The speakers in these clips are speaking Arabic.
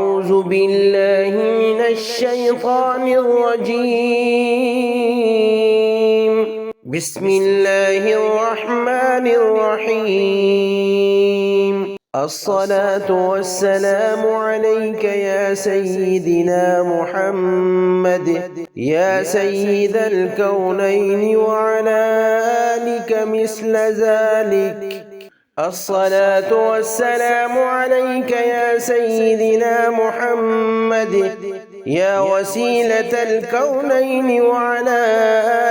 أعوذ بالله من الشيطان الرجيم. بسم الله الرحمن الرحيم. الصلاة والسلام عليك يا سيدنا محمد يا سيد الكونين وعلى آلك مثل ذلك. الصلاة والسلام عليك يا سيدنا محمد يا وسيلة الكونين وعلى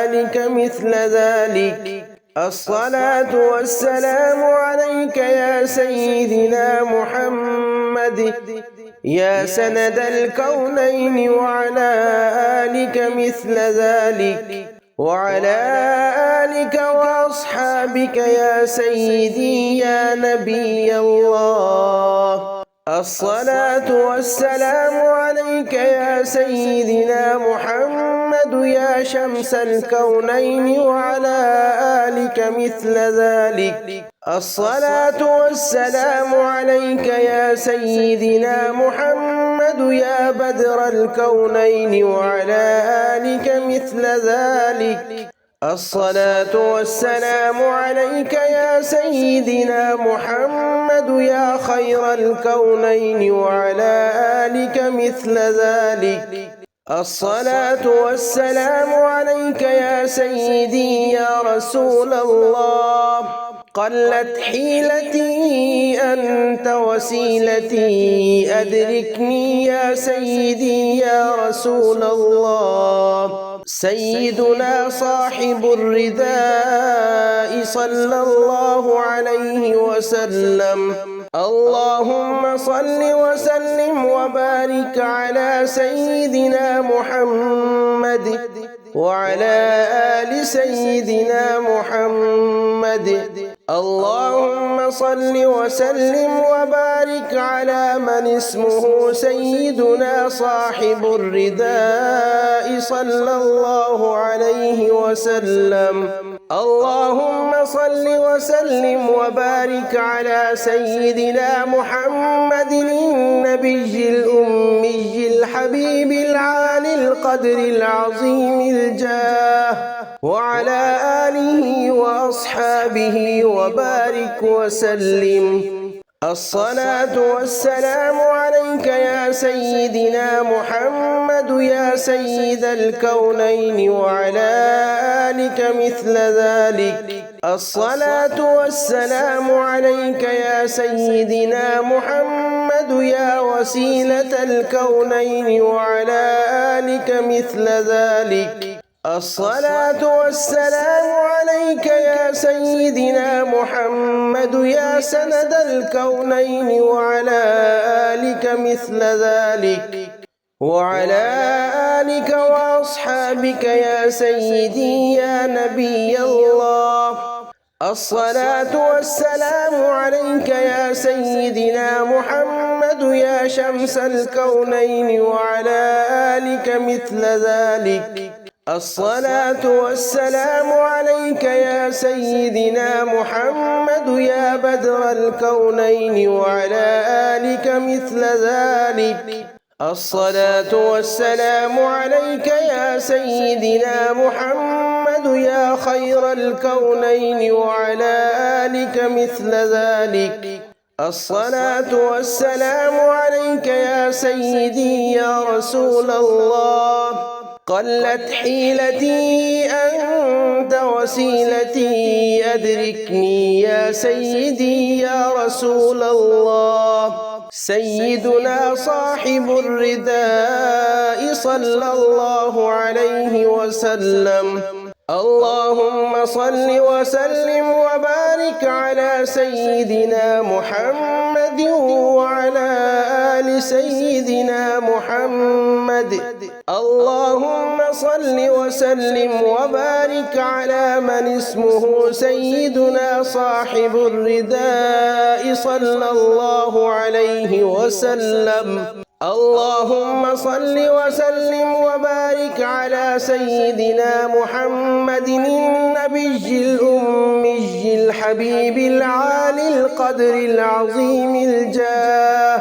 آلك مثل ذلك. الصلاة والسلام عليك يا سيدنا محمد يا سند الكونين وعلى آلك مثل ذلك وعلى آلك وأصحابك يا سيدي يا نبي الله. الصلاة والسلام عليك يا سيدنا محمد يا شمس الكونين وعلى آلك مثل ذلك. الصلاة والسلام عليك يا سيدنا محمد يا بدر الكونين وعلى آلك مثل ذلك. الصلاة والسلام عليك يا سيدنا محمد يا خير الكونين وعلى آلك مثل ذلك. الصلاة والسلام عليك يا سيدي يا رسول الله. قلت حيلتي أنت وسيلتي أدركني يا سيدي يا رسول الله. سيدنا صاحب الرداء صلى الله عليه وسلم. اللهم صل وسلم وبارك على سيدنا محمد وعلى آل سيدنا محمد. اللهم صل وسلم وبارك على من اسمه سيدنا صاحب الرداء صلى الله عليه وسلم. اللهم صل وسلم وبارك على سيدنا محمد النبي الأمي الحبيب العالي القدر العظيم الجاه وعلى آله وأصحابه وبارك وسلم. الصلاة والسلام عليك يا سيدنا محمد يا سيد الكونين وعلى آلك مثل ذلك. الصلاة والسلام عليك يا سيدنا محمد يا وسيلة الكونين وعلى آلك مثل ذلك. الصلاة والسلام عليك يا سيدنا محمد يا سند الكونين وعلى آلك مثل ذلك وعلى آلك وأصحابك يا سيدي يا نبي الله. الصلاة والسلام عليك يا سيدنا محمد يا شمس الكونين وعلى آلك مثل ذلك. الصلاة والسلام عليك يا سيدنا محمد يا بدر الكونين وعلى آلك مثل ذلك. الصلاة والسلام عليك يا سيدنا محمد يا خير الكونين وعلى آلك مثل ذلك. الصلاة والسلام عليك يا سيدي يا رسول الله. قلت حيلتي أنت وسيلتي أدركني يا سيدي يا رسول الله. سيدنا صاحب الرداء صلى الله عليه وسلم. اللهم صل وسلم وبارك على سيدنا محمد وعلى آل سيدنا محمد. اللهم صل وسلم وبارك على من اسمه سيدنا صاحب الرداء صلى الله عليه وسلم. اللهم صل وسلم وبارك على سيدنا محمد النبي الأمي الحبيب العالي القدر العظيم الجاه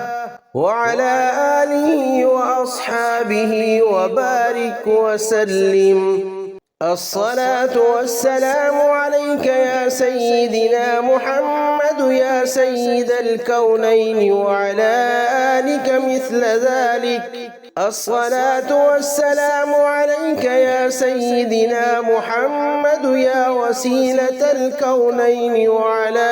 وعلى آله وأصحابه وبارك وسلم. الصلاة والسلام عليك يا سيدنا محمد يا سيد الكونين وعلى آلك مثل ذلك. الصلاة والسلام عليك يا سيدنا محمد يا وسيلة الكونين وعلى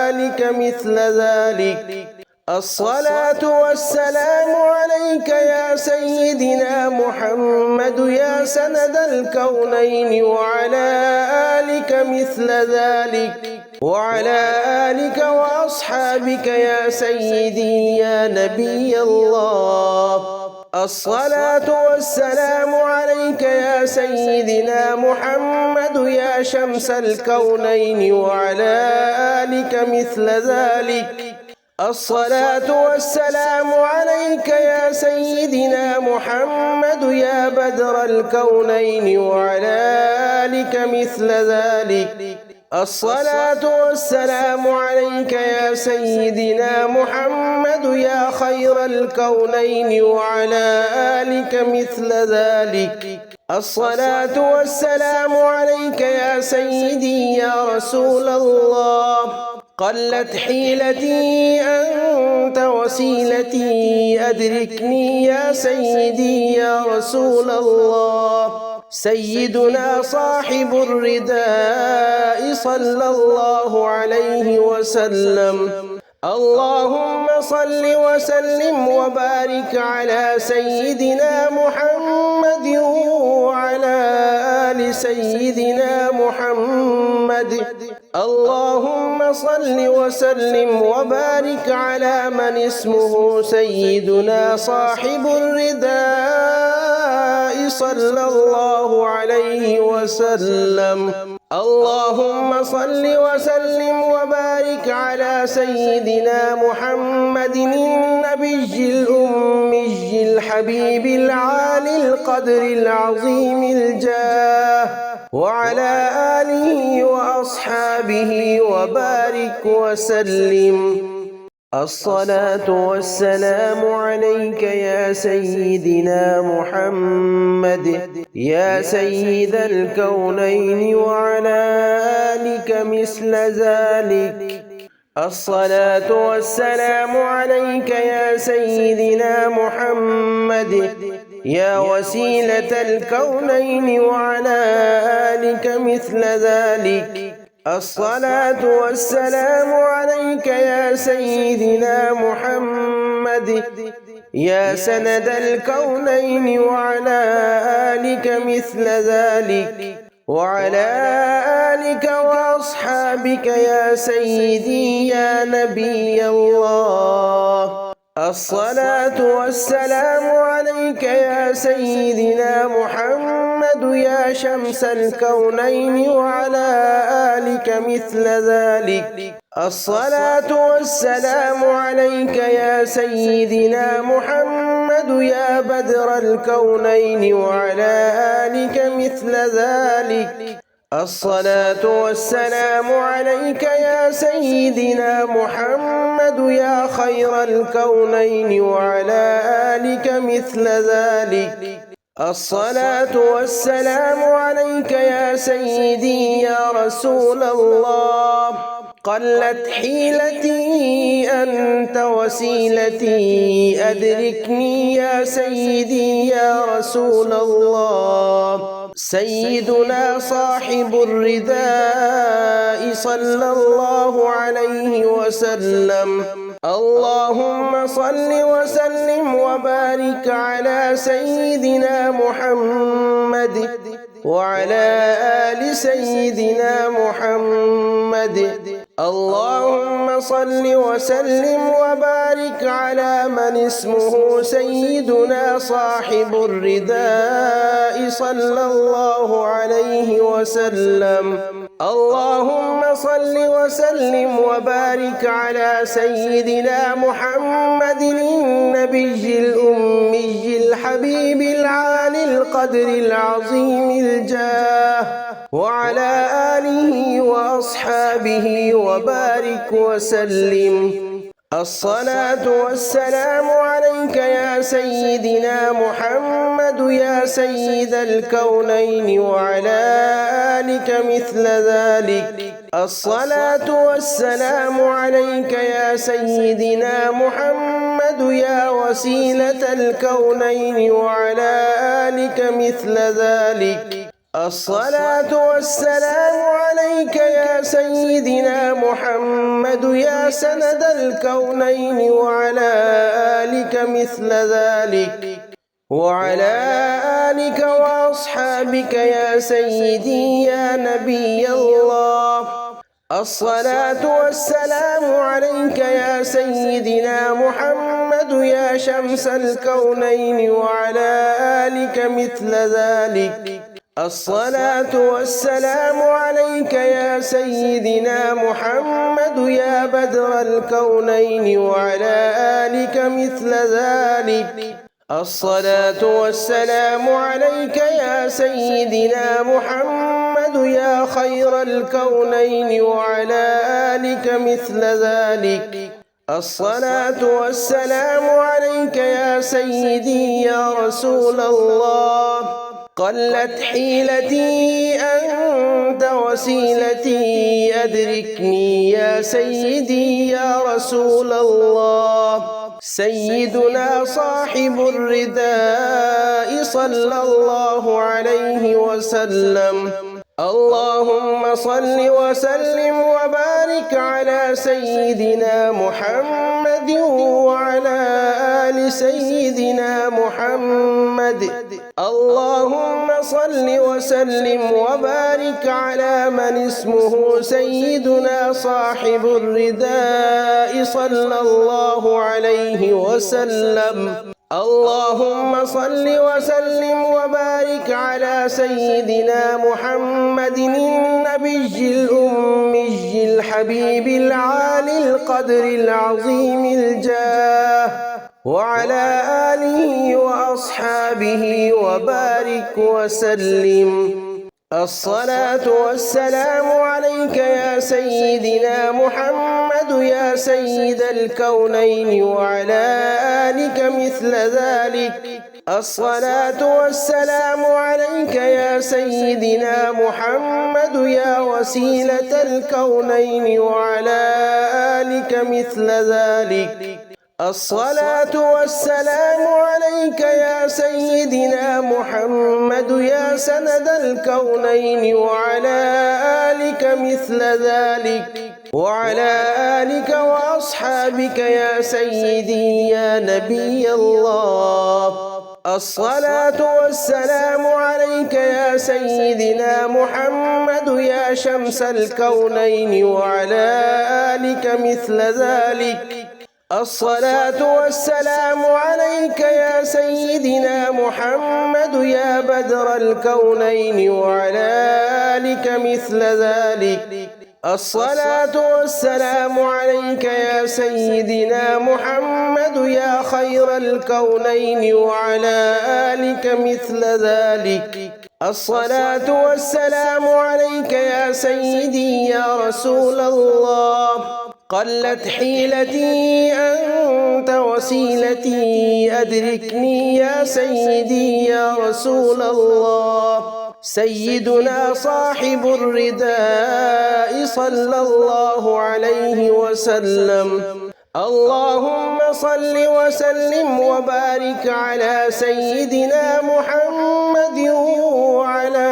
آلك مثل ذلك. الصلاة والسلام عليك يا سيدنا محمد يا سند الكونين وعلى آلك مثل ذلك. وعلى آلك وأصحابك يا سيدي يا نبي الله. الصلاة والسلام عليك يا سيدنا محمد يا شمس الكونين وعلى آلك مثل ذلك. الصلاة والسلام عليك يا سيدنا محمد يا بدر الكونين وعلى آلك مثل ذلك. الصلاة والسلام عليك يا سيدنا محمد يا خير الكونين وعلى آلك مثل ذلك. الصلاة والسلام عليك يا سيدي يا رسول الله. قلت حيلتي أنت وسيلتي أدركني يا سيدي يا رسول الله. سيدنا صاحب الرداء صلى الله عليه وسلم. اللهم صل وسلم وبارك على سيدنا محمد وعلى آل سيدنا محمد. اللهم صل وسلم وبارك على من اسمه سيدنا صاحب الرداء صلى الله عليه وسلم. اللهم صل وسلم وبارك على سيدنا محمد النبي الأمي الحبيب العالي القدر العظيم الجاه وعلى آله وأصحابه وبارك وسلم. الصلاة والسلام عليك يا سيدنا محمد يا سيد الكونين وعلى آلك مثل ذلك. الصلاة والسلام عليك يا سيدنا محمد يا وسيلة الكونين وعلى آلك مثل ذلك. الصلاة والسلام عليك يا سيدنا محمد يا سند الكونين وعلى آلك مثل ذلك. وعلى آلك وأصحابك يا سيدي يا نبي الله. الصلاة والسلام عليك يا سيدنا محمد يا شمس الكونين وعلى آلك مثل ذلك. الصلاة والسلام عليك يا سيدنا محمد يا بدر الكونين وعلى آلك مثل ذلك. الصلاة والسلام عليك يا سيدنا محمد يا خير الكونين وعلى آلك مثل ذلك. الصلاة والسلام عليك يا سيدي يا رسول الله. قلت حيلتي أنت وسيلتي أدركني يا سيدي يا رسول الله. سيدنا صاحب الرداء صلى الله عليه وسلم. اللهم صل وسلم وبارك على سيدنا محمد وعلى آل سيدنا محمد. اللهم صل وسلم وبارك على من اسمه سيدنا صاحب الرداء صلى الله عليه وسلم. اللهم صل وسلم وبارك على سيدنا محمد النبي الأمي الحبيب العالي القدر العظيم الجاه وعلى آله وأصحابه وبارك وسلم. الصلاة والسلام عليك يا سيدنا محمد يا سيد الكونين وعلى آلك مثل ذلك. الصلاة والسلام عليك يا سيدنا محمد يا وسيلة الكونين وعلى آلك مثل ذلك. الصلاة والسلام عليك يا سيدنا محمد يا سند الكونين وعلى آلك مثل ذلك. وعلى آلك وأصحابك يا سيدي يا نبي الله. الصلاة والسلام عليك يا سيدنا محمد يا شمس الكونين وعلى آلك مثل ذلك. الصلاة والسلام عليك يا سيدنا محمد يا بدر الكونين وعلى آلك مثل ذلك. الصلاة والسلام عليك يا سيدنا محمد يا خير الكونين وعلى آلك مثل ذلك. الصلاة والسلام عليك يا سيدي يا رسول الله. قلت حيلتي أنت وسيلتي أدركني يا سيدي يا رسول الله. سيدنا صاحب الرداء صلى الله عليه وسلم. اللهم صل وسلم وبارك على سيدنا محمد وعلى آل سيدنا محمد. اللهم صل وسلم وبارك على من اسمه سيدنا صاحب الرداء صلى الله عليه وسلم. اللهم صل وسلم وبارك على سيدنا محمد النبي الأمي الحبيب العالي القدر العظيم الجاه وعلى آله وأصحابه وبارك وسلم. الصلاة والسلام عليك يا سيدنا محمد يا سيد الكونين وعلى آلك مثل ذلك. الصلاة والسلام عليك يا سيدنا محمد يا وسيلة الكونين وعلى آلك مثل ذلك. الصلاة والسلام عليك يا سيدنا محمد يا سند الكونين وعلى آلك مثل ذلك. وعلى آلك وأصحابك يا سيدي يا نبي الله. الصلاة والسلام عليك يا سيدنا محمد يا شمس الكونين وعلى آلك مثل ذلك. الصلاة والسلام عليك يا سيدنا محمد يا بدر الكونين وعلى آلك مثل ذلك. الصلاة والسلام عليك يا سيدنا محمد يا خير الكونين وعلى آلك مثل ذلك. الصلاة والسلام عليك يا سيدي يا رسول الله. قلت حيلتي أنت وسيلتي أدركني يا سيدي يا رسول الله. سيدنا صاحب الرداء صلى الله عليه وسلم. اللهم صل وسلم وبارك على سيدنا محمد وعلى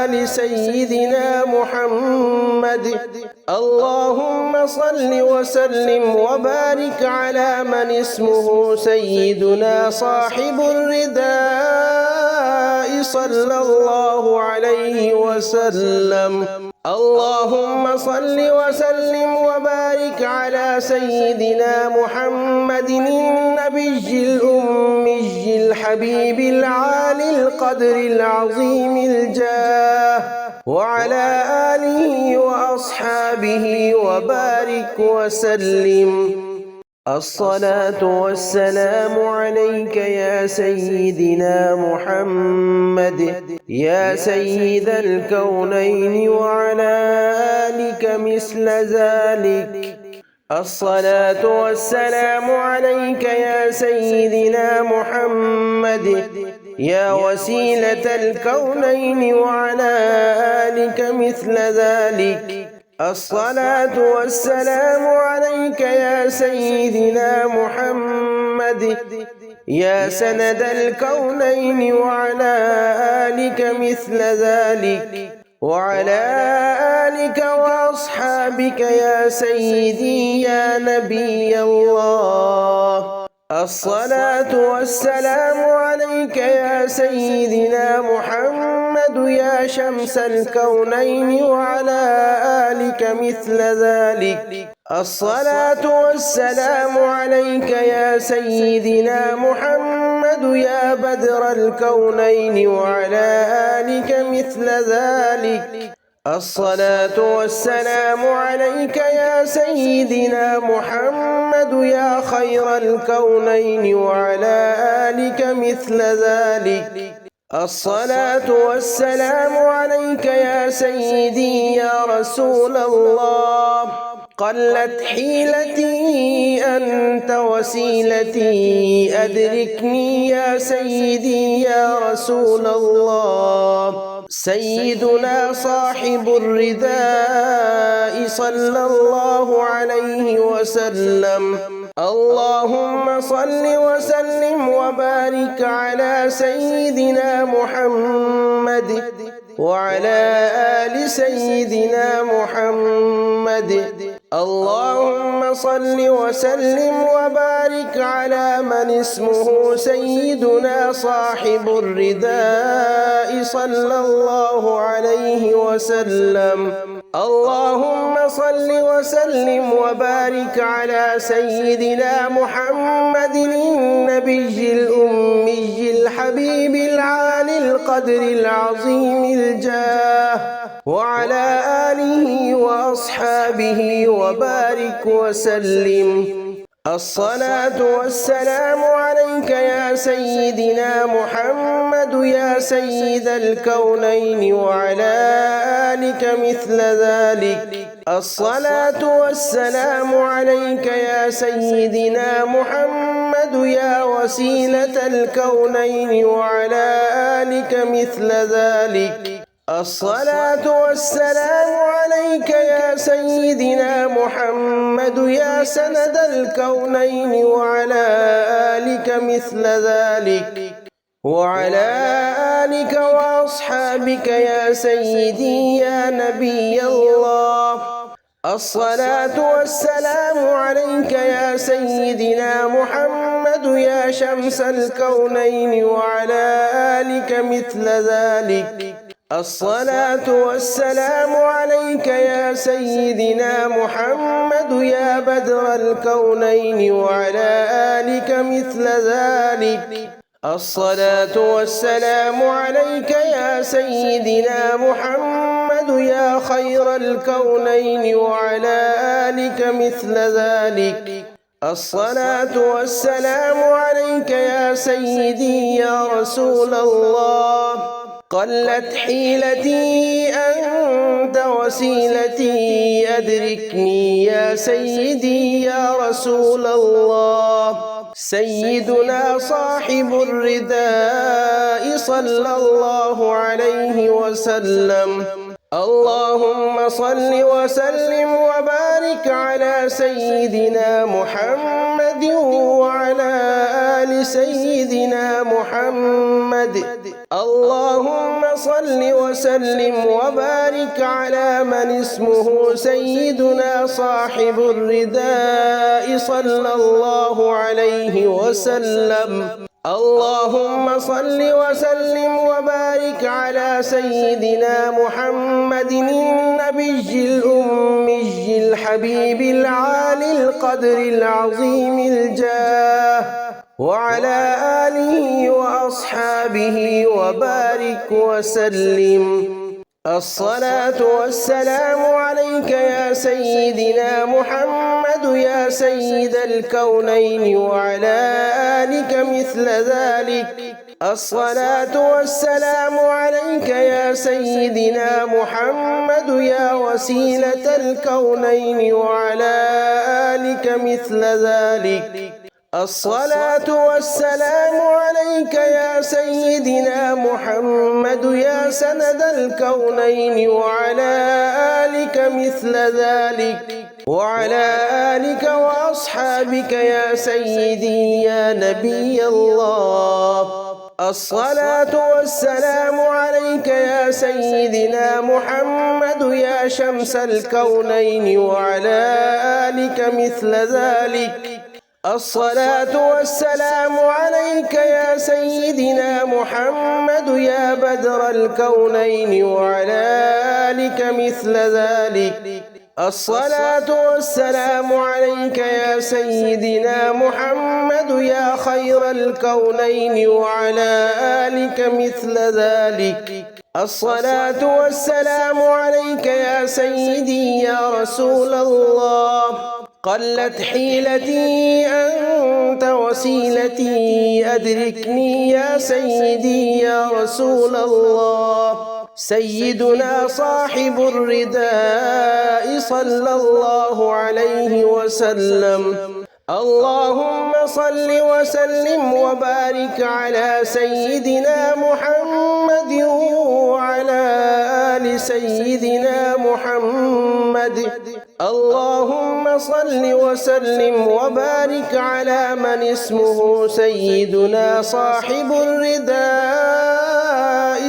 آل سيدنا محمد. اللهم صل وسلم وبارك على من اسمه سيدنا صاحب الرداء صلى الله عليه وسلم. اللهم صل وسلم وبارك على سيدنا محمد النبي الأمي الحبيب العالي القدر العظيم الجاه وعلى آله وأصحابه وبارك وسلم. الصلاة والسلام عليك يا سيدنا محمد يا سيد الكونين وعلى آلك مثل ذلك. الصلاة والسلام عليك يا سيدنا محمد يا وسيلة الكونين وعلى آلك مثل ذلك. الصلاة والسلام عليك يا سيدنا محمد يا سند الكونين وعلى آلك مثل ذلك وعلى آلك وأصحابك يا سيدي يا نبي الله. الصلاة والسلام عليك يا سيدنا محمد يا شمس الكونين وعلى آلك مثل ذلك. الصلاة والسلام عليك يا سيدنا محمد يا بدر الكونين وعلى آلك مثل ذلك. الصلاة والسلام عليك يا سيدنا محمد يا خير الكونين وعلى آلك مثل ذلك. الصلاة والسلام عليك يا سيدي يا رسول الله. قلت حيلتي أنت وسيلتي أدركني يا سيدي يا رسول الله. سيدنا صاحب الرداء صلى الله عليه وسلم. اللهم صل وسلم وبارك على سيدنا محمد وعلى آل سيدنا محمد. اللهم صل وسلم وبارك على من اسمه سيدنا صاحب الرداء صلى الله عليه وسلم. اللهم صل وسلم وبارك على سيدنا محمد النبي الأمي الحبيب العالي القدر العظيم الجاه وعلى آله وأصحابه وبارك وسلم. الصلاة والسلام عليك يا سيدنا محمد يا سيد الكونين وعلى آلك مثل ذلك. الصلاة والسلام عليك يا سيدنا محمد يا وسيلة الكونين وعلى آلك مثل ذلك. الصلاة والسلام عليك يا سيدنا محمد يا سند الكونين وعلى آلك مثل ذلك وعلى آلك وأصحابك يا سيدي يا نبي الله. الصلاة والسلام عليك يا سيدنا محمد يا شمس الكونين وعلى آلك مثل ذلك. الصلاة والسلام عليك يا سيدنا محمد يا بدر الكونين وعلى آلك مثل ذلك. الصلاة والسلام عليك يا سيدنا محمد يا خير الكونين وعلى آلك مثل ذلك. الصلاة والسلام عليك يا سيدي يا رسول الله. قلت حيلتي أنت وسيلتي أدركني يا سيدي يا رسول الله. سيدنا صاحب الرداء صلى الله عليه وسلم. اللهم صل وسلم وبارك على سيدنا محمد وعلى آل سيدنا محمد. اللهم صل وسلم وبارك على من اسمه سيدنا صاحب الرداء صلى الله عليه وسلم. اللهم صل وسلم وبارك على سيدنا محمد النبي الأمي الحبيب العالي القدر العظيم الجاه وعلى آله وأصحابه وبارك وسلم. الصلاة والسلام عليك يا سيدنا محمد يا سيد الكونين وعلى آلك مثل ذلك. الصلاة والسلام عليك يا سيدنا محمد يا وسيلة الكونين وعلى آلك مثل ذلك. الصلاة والسلام عليك يا سيدنا محمد يا سند الكونين وعلى آلك مثل ذلك وعلى آلك وأصحابك يا سيدي يا نبي الله. الصلاة والسلام عليك يا سيدنا محمد يا شمس الكونين وعلى آلك مثل ذلك. الصلاة والسلام عليك يا سيدنا محمد يا بدر الكونين وعلى آلك مثل ذلك. الصلاة والسلام عليك يا سيدنا محمد يا خير الكونين وعلى آلك مثل ذلك. الصلاة والسلام عليك يا سيدي يا رسول الله. قلت حيلتي أنت وسيلتي أدركني يا سيدي يا رسول الله. سيدنا صاحب الرداء صلى الله عليه وسلم. اللهم صل وسلم وبارك على سيدنا محمد وعلى آل سيدنا محمد. اللهم صل وسلم وبارك على من اسمه سيدنا صاحب الرداء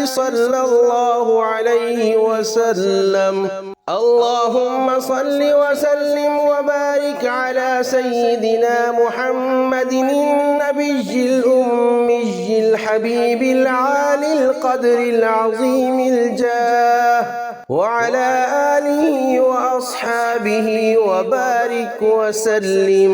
صلى الله عليه وسلم. اللهم صل وسلم وبارك على سيدنا محمد النبي الأمي الحبيب العالي القدر العظيم الجاه وعلى آله وأصحابه وبارك وسلم.